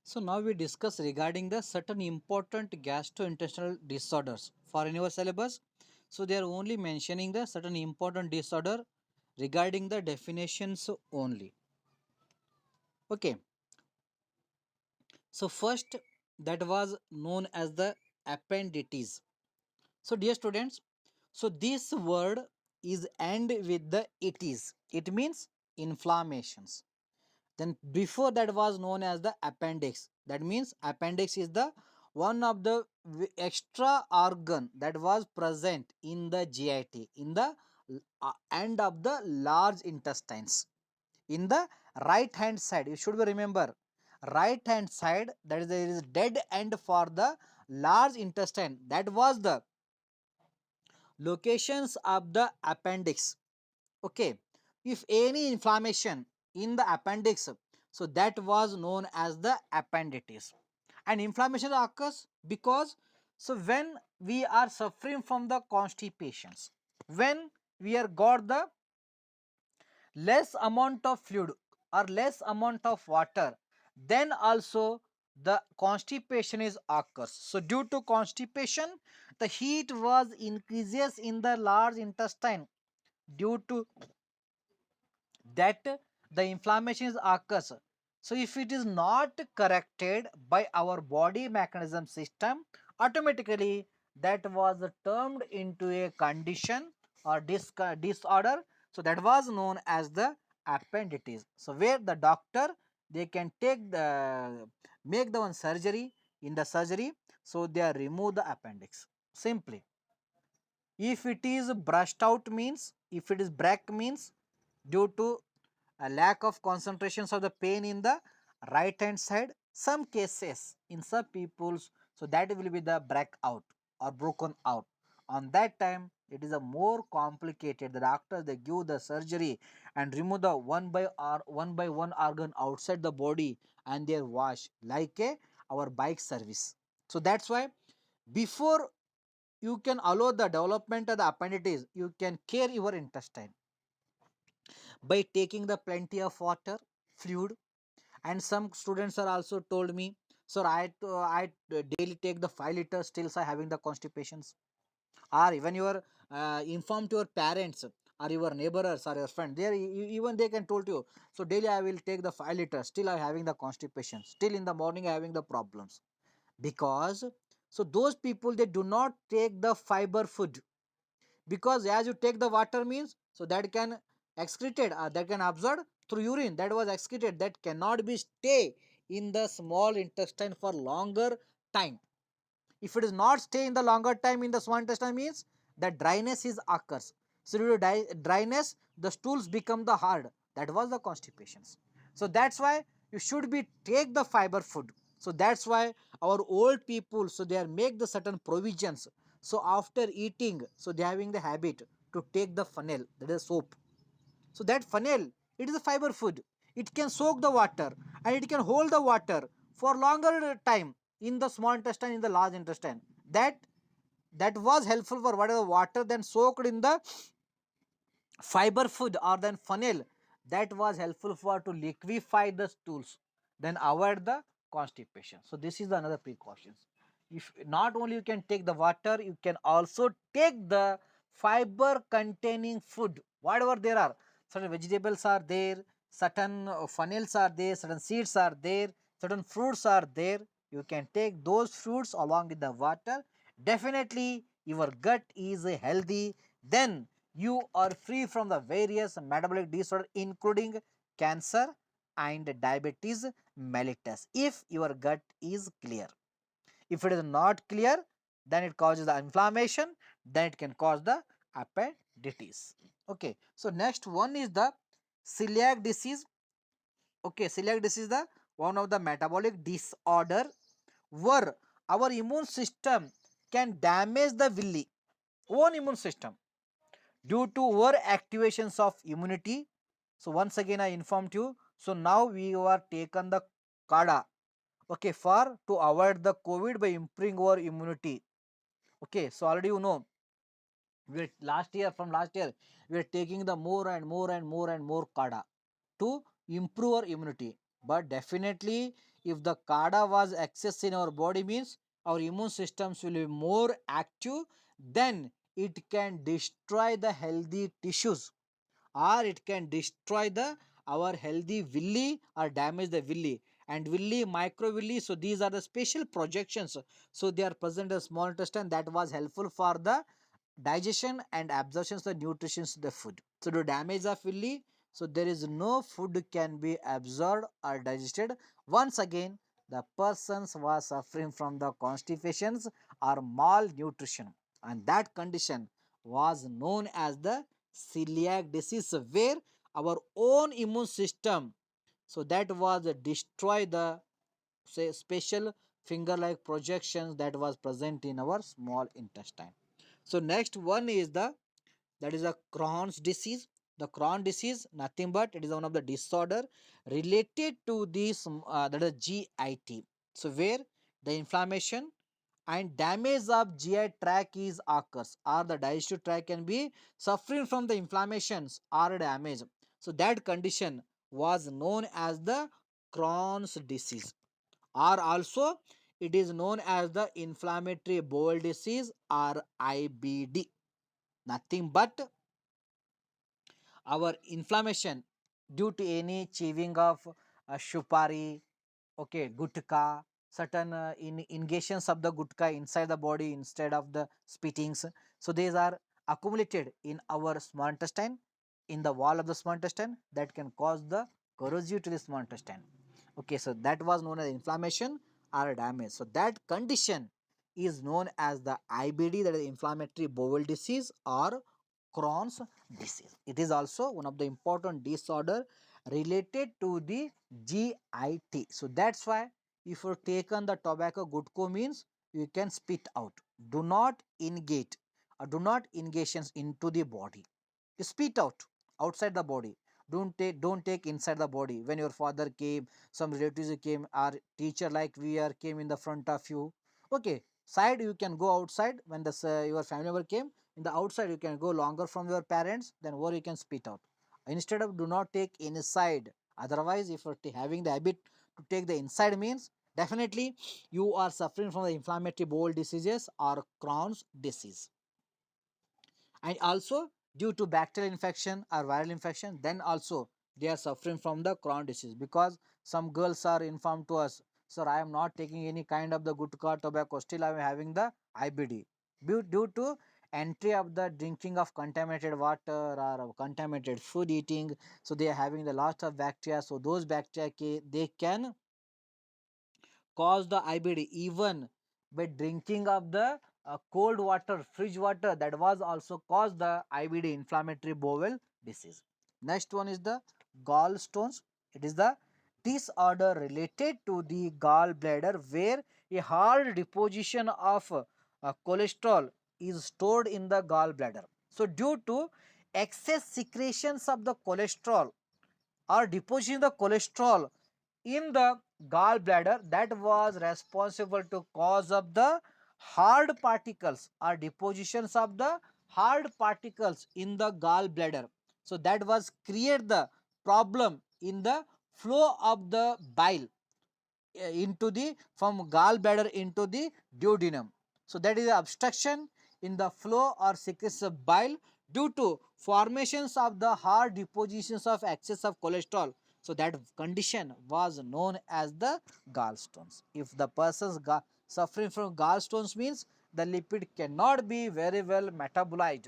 So now we discuss regarding the certain important gastrointestinal disorders for in your syllabus. So they are only mentioning the certain important disorder regarding the definitions only. Okay. So first that was known as the appendices. So dear students, so this word is end with the it is. It means inflammations. Then before that was known as the appendix. That means appendix is the one of the extra organ that was present in the GIT, in the end of the large intestines. In the right hand side, you should be remember, right hand side, that is there is dead end for the large intestine. That was the locations of the appendix. Okay, if any inflammation in the appendix, so that was known as the appenditis. And inflammation occurs because, so when we are suffering from the constipations, when we are got the less amount of fluid or less amount of water, then also the constipation is occurs. So due to constipation, the heat was increases in the large intestine. Due to that, the inflammation is occurs. So if it is not corrected by our body mechanism system, automatically that was termed into a condition or disorder. So that was known as the appendicitis. So where the doctor, they can take the make the one surgery. In the surgery, so they remove the appendix simply. If it is brushed out means, if it is break means, due to a lack of concentrations of the pain in the right hand side, some cases in some peoples, so that will be the break out or broken out. On that time, it is a more complicated. The doctors, they give the surgery and remove the one by one organ outside the body, and they wash like a our bike service. So that's why before you can allow the development of the appendicitis, you can care your intestine by taking the plenty of water, fluid. And some students are also told me, sir, I daily take the 5 liters, still I having the constipations. Or even your inform to your parents or your neighbors or your friend, there even they can told you, so daily I will take the 5 liters, still I having the constipation, still in the morning I having the problems. Because so those people, they do not take the fiber food, because as you take the water means, so that can excreted or that can absorb through urine, that was excreted, that cannot be stay in the small intestine for longer time. If it is not stay in the longer time in the small intestine means, the dryness is occurs. So due to dryness, the stools become the hard, that was the constipations. So that's why you should be take the fiber food. So that's why our old people, so they are make the certain provisions. So after eating, so they having the habit to take the funnel, that is soap. So that funnel, it is a fiber food. It can soak the water and it can hold the water for longer time in the small intestine, in the large intestine. That was helpful for whatever water then soaked in the fiber food or then funnel, that was helpful for to liquefy the stools, then avoid the constipation. So this is another precautions. If not only you can take the water, you can also take the fiber containing food, whatever there are. Certain vegetables are there, certain funnels are there, certain seeds are there, certain fruits are there. You can take those fruits along with the water. Definitely your gut is healthy, then you are free from the various metabolic disorders including cancer and diabetes mellitus, if your gut is clear. If it is not clear, then it causes the inflammation, then it can cause the appendicitis. Okay, so next one is the celiac disease. Okay, celiac disease is the one of the metabolic disorder where our immune system can damage the villi own immune system due to over activations of immunity. So once again I informed you. So now we are taken the kada, okay, for to avoid the COVID by improving our immunity. Okay, so already you know, we last year, from last year we are taking the more and more kada to improve our immunity. But definitely If the CADA was excess in our body means our immune systems will be more active, then it can destroy the healthy tissues, or it can destroy the our healthy villi or damage the villi and villi microvilli. So these are the special projections, so they are present in small intestine that was helpful for the digestion and absorption of the nutrition of the food. So to damage the villi, so there is no food can be absorbed or digested. Once again, the persons was suffering from the constipations or malnutrition, and that condition was known as the celiac disease, where our own immune system, so that was destroy the say special finger like projections that was present in our small intestine. So next one is the, that is a Crohn's disease. The Crohn disease, nothing but it is one of the disorder related to this that is GIT. So where the inflammation and damage of GI tract is occurs, or the digestive tract can be suffering from the inflammations or damage. So that condition was known as the Crohn's disease, or also it is known as the inflammatory bowel disease or IBD. Nothing but our inflammation due to any chewing of shupari, okay, gutka, certain ingestions of the gutka inside the body instead of the spittings. So these are accumulated in our small intestine, in the wall of the small intestine, that can cause the corrosive to the small intestine. Okay, so that was known as inflammation or damage. So that condition is known as the IBD, that is inflammatory bowel disease or Crohn's disease. It is also one of the important disorder related to the GIT. So that's why if you taken the tobacco gutko means you can spit out. Do not ingate or do not ingestions into the body. You spit out outside the body. Don't take inside the body. When your father came, some relatives came, or teacher like we are came in the front of you. Okay, side you can go outside when the your family member came. In the outside you can go longer from your parents, then or you can spit out. Instead of do not take inside. Otherwise, if you're having the habit to take the inside means definitely you are suffering from the inflammatory bowel diseases or Crohn's disease. And also due to bacterial infection or viral infection, then also they are suffering from the Crohn disease, because some girls are informed to us, sir, I am not taking any kind of the gutka tobacco, still I am having the IBD due to entry of the drinking of contaminated water or contaminated food eating. So they are having the lots of bacteria, so those bacteria they can cause the IBD even by drinking of the cold water, fridge water, that was also caused the IBD, inflammatory bowel disease. Next one is the gallstones. It is the disorder related to the gallbladder where a hard deposition of cholesterol is stored in the gallbladder. So due to excess secretions of the cholesterol or depositing the cholesterol in the gallbladder, that was responsible to cause of the hard particles or depositions of the hard particles in the gallbladder. So that was create the problem in the flow of the bile into the from gallbladder into the duodenum. So that is the obstruction in the flow or secretion of bile due to formations of the hard depositions of excess of cholesterol. So that condition was known as the gallstones. If the person's suffering from gallstones means the lipid cannot be very well metabolized.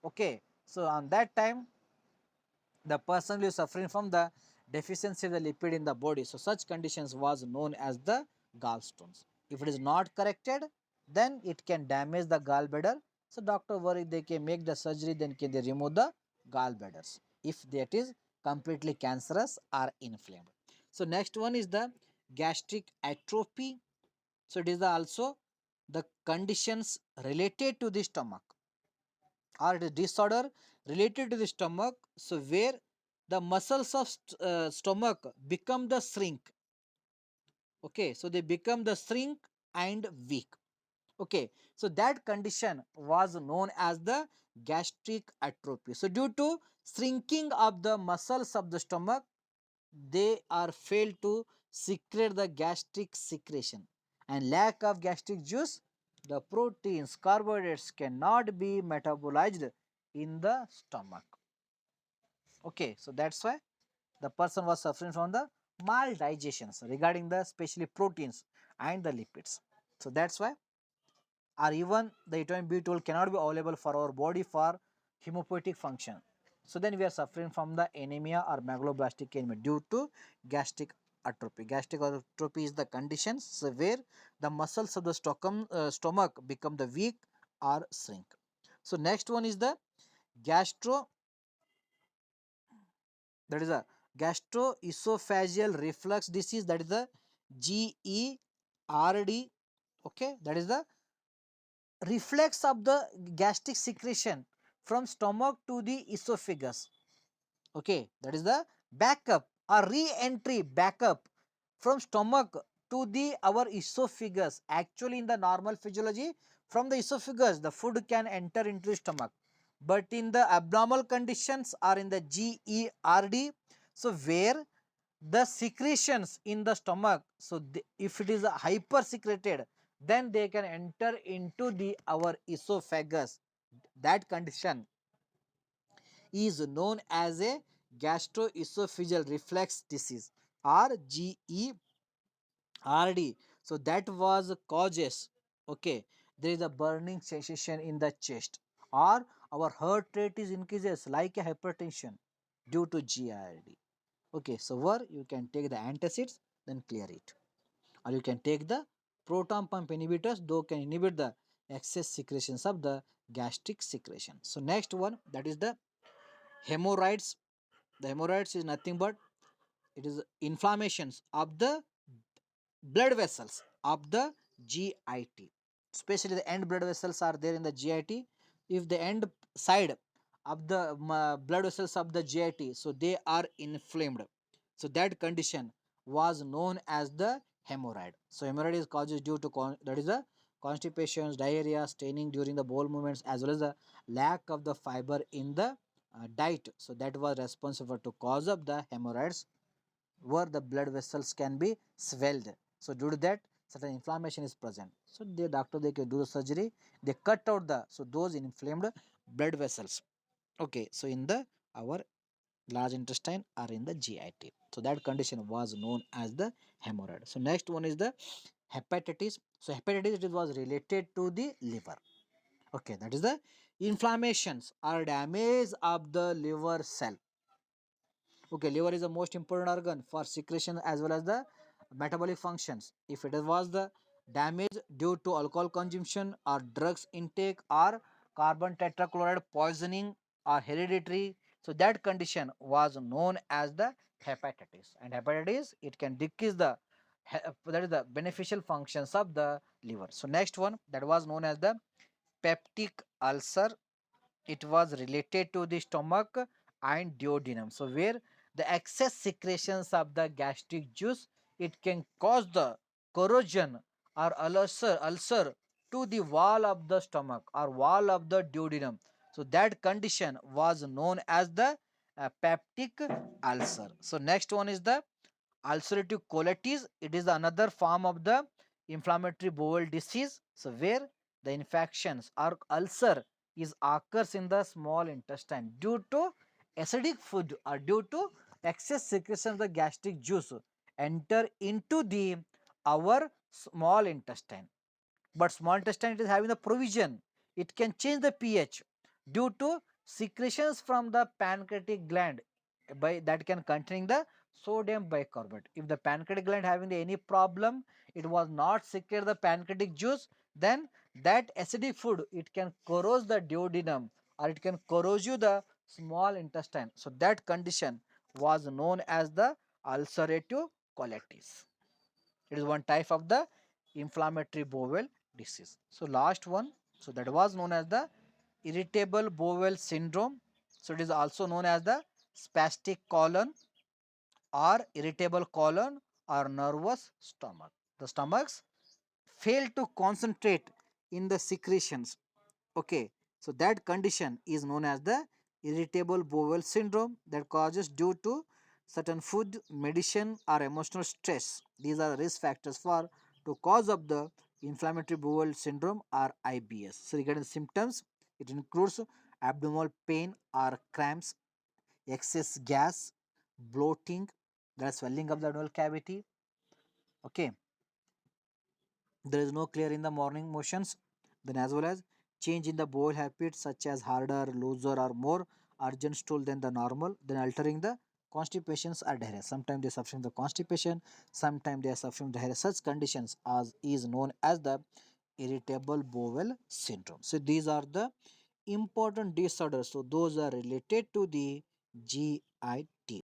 Okay, so on that time the person is suffering from the deficiency of the lipid in the body. So such conditions was known as the gallstones. If it is not corrected, then it can damage the gallbladder. So doctor worry they can make the surgery, then can they remove the gallbladders if that is completely cancerous or inflamed. So next one is the gastric atrophy. So it is also the conditions related to the stomach, or it is disorder related to the stomach. So where the muscles of stomach become the shrink. Okay, so they become the shrink and weak. Okay, so that condition was known as the gastric atrophy. So due to shrinking of the muscles of the stomach, they are failed to secrete the gastric secretion, and lack of gastric juice, the proteins, carbohydrates cannot be metabolized in the stomach. Okay, so that's why the person was suffering from the maldigestions regarding the especially proteins and the lipids. So that's why, or even the vitamin B12 cannot be available for our body for hemopoietic function. So then we are suffering from the anemia or megaloblastic anemia due to gastric atrophy. Gastric atrophy is the condition where the muscles of the stomach become the weak or shrink. So next one is the gastro, that is a gastroesophageal reflux disease, that is the GERD. Okay, that is the reflex of the gastric secretion from stomach to the esophagus. Okay, that is the backup or re-entry backup from stomach to the our esophagus. Actually, in the normal physiology, from the esophagus the food can enter into the stomach, but in the abnormal conditions or in the GERD, so where the secretions in the stomach, so if it is a hyper secreted, then they can enter into the our esophagus. That condition is known as a gastroesophageal reflux disease or GERD. So that was causes, okay, there is a burning sensation in the chest, or our heart rate is increases like a hypertension due to GERD. Okay, so where you can take the antacids, then clear it, or you can take the proton pump inhibitors, though can inhibit the excess secretions of the gastric secretion. So next one, that is the hemorrhoids. The hemorrhoids is nothing but it is inflammations of the blood vessels of the GIT. Especially the end blood vessels are there in the GIT. If the end side of the blood vessels of the GIT, so they are inflamed. So that condition was known as the hemorrhoid. So hemorrhoid is causes due to that is the constipations, diarrhea, staining during the bowel movements, as well as the lack of the fiber in the diet. So that was responsible to cause of the hemorrhoids, where the blood vessels can be swelled. So due to that, certain inflammation is present. So the doctor, they can do the surgery. They cut out the those inflamed blood vessels. Okay, so in the our large intestine or in the GIT. So that condition was known as the hemorrhoid. So next one is the hepatitis. So hepatitis, it was related to the liver. Okay, that is the inflammations or damage of the liver cell. Okay, liver is the most important organ for secretion as well as the metabolic functions. If it was the damage due to alcohol consumption or drugs intake or carbon tetrachloride poisoning or hereditary, so that condition was known as the hepatitis. And hepatitis, it can decrease the that is the beneficial functions of the liver. So next one, that was known as the peptic ulcer. It was related to the stomach and duodenum. So where the excess secretions of the gastric juice, it can cause the corrosion or ulcer to the wall of the stomach or wall of the duodenum. So that condition was known as the peptic ulcer. So next one is the ulcerative colitis. It is another form of the inflammatory bowel disease. So where the infections or ulcer is occurs in the small intestine due to acidic food or due to excess secretion of the gastric juice enter into the our small intestine. But small intestine, it is having the provision, it can change the pH due to secretions from the pancreatic gland by that can containing the sodium bicarbonate. If the pancreatic gland having any problem, it was not secrete the pancreatic juice, then that acidic food, it can corrode the duodenum or it can corrode you the small intestine. So that condition was known as the ulcerative colitis. It is one type of the inflammatory bowel disease. So last one, so that was known as the irritable bowel syndrome. So it is also known as the spastic colon or irritable colon or nervous stomach. The stomachs fail to concentrate in the secretions. Okay, so that condition is known as the irritable bowel syndrome, that causes due to certain food, medicine, or emotional stress. These are risk factors for to cause of the inflammatory bowel syndrome or IBS. So regarding symptoms, it includes abdominal pain or cramps, excess gas, bloating, there is swelling of the abdominal cavity. Okay, there is no clear in the morning motions, then as well as change in the bowel habits such as harder, looser, or more urgent stool than the normal, then altering the constipations or diarrhea. Sometimes they are suffering the constipation, sometimes they are suffering diarrhea. Such conditions as is known as the irritable bowel syndrome. So these are the important disorders. So those are related to the GIT.